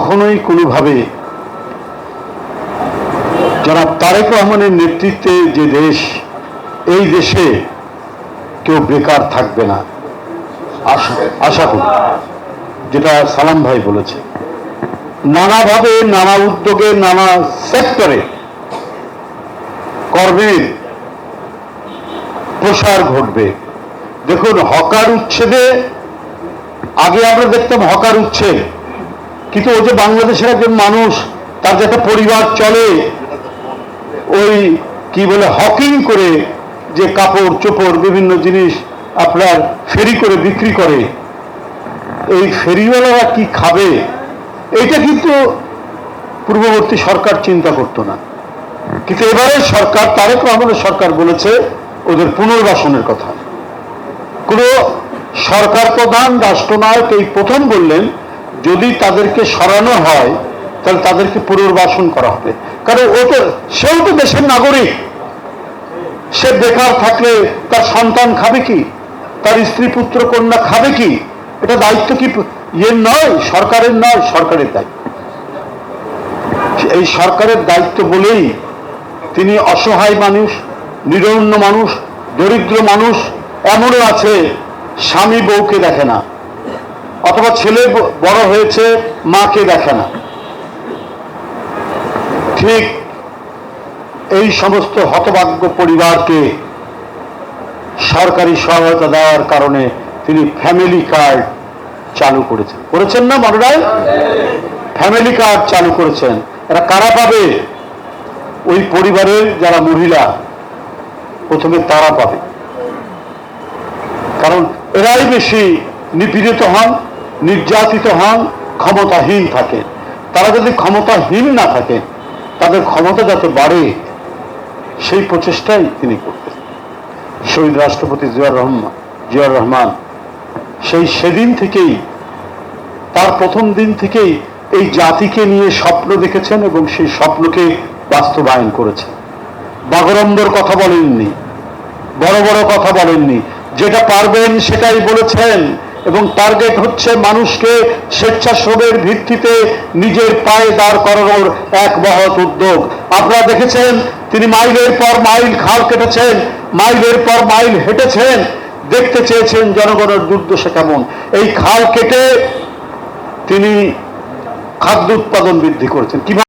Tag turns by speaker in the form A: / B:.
A: কখনোই কোনোভাবে জনাব তারেক রহমানের নেতৃত্বে যে দেশ, এই দেশে কেউ বেকার থাকবে না আশা করি, যেটা সালাম ভাই বলেছে। নানাভাবে, নানা উদ্যোগে, নানা সেক্টরে কর্মের প্রসার ঘটবে। দেখুন, হকার উচ্ছেদে আগে আমরা দেখতাম হকার উচ্ছেদ, কিন্তু ওই যে বাংলাদেশের একজন মানুষ, তার যে একটা পরিবার চলে ওই কি বলে হকিং করে, যে কাপড় চোপড় বিভিন্ন জিনিস আপনার ফেরি করে বিক্রি করে, এই ফেরিওয়ালারা কি খাবে, এইটা কিন্তু পূর্ববর্তী সরকার চিন্তা করতো না। কিন্তু এবারে সরকার, তারেক রহমানের সরকার বলেছে ওদের পুনর্বাসনের কথা। কোন সরকার প্রধান রাষ্ট্রনায়ক এই প্রথম বললেন যদি তাদেরকে সরানো হয় তাহলে তাদেরকে পুনর্বাসন করা হবে। কারণ সেও তো দেশের নাগরিক, সে বেকার থাকলে তার সন্তান খাবে কি, তার স্ত্রী পুত্র কন্যা খাবে কি? এটা দায়িত্ব কি ইয়ের নয়, সরকারের নয়, সরকারের দায়িত্ব। এই সরকারের দায়িত্ব বলেই তিনি অসহায় মানুষ, নিরন্ন মানুষ, দরিদ্র মানুষ, এমনও আছে স্বামী বউকে দেখে না, অথবা ছেলে বড় হয়েছে মাকে দেখে না। ঠিক এই সমস্ত হতভাগ্য পরিবারকে সরকারি সহায়তা দেওয়ার কারণে তিনি ফ্যামিলি কার্ড চালু করেছেন না মনে হয়? ফ্যামিলি কার্ড চালু করেছেন। এরা কারা পাবে? ওই পরিবারের যারা মহিলা, প্রথমে তারা পাবে, কারণ এরাই বেশি নিপীড়িত হন, নির্যাতিত হন, ক্ষমতাহীন থাকে। তারা যদি ক্ষমতাহীন না থাকে, তাদের ক্ষমতা যাতে বাড়ে সেই প্রচেষ্টাই তিনি করতেন। শহীদ রাষ্ট্রপতি জিয়াউর রহমান সেদিন থেকেই, তার প্রথম দিন থেকেই এই জাতিকে নিয়ে স্বপ্ন দেখেছেন এবং সেই স্বপ্নকে বাস্তবায়ন করেছেন। বাগড়ম্বর কথা বলেননি, বড় বড় কথা বলেননি, যেটা পারবেন সেটাই বলেছেন। এবং টার্গেট হচ্ছে মানুষকে স্বেচ্ছাসেবের ভিত্তিতে নিজের পায়ে দাঁড় করানোর এক মহৎ উদ্যোগ। আপনারা দেখেছেন তিনি মাইলের পর মাইল খাল কেটেছেন, মাইলের পর মাইল হেঁটেছেন, দেখতে চেয়েছেন জনগণের দুর্দশা কেমন। এই খাল কেটে তিনি খাদ্য উৎপাদন বৃদ্ধি করেছেন। কিভাবে?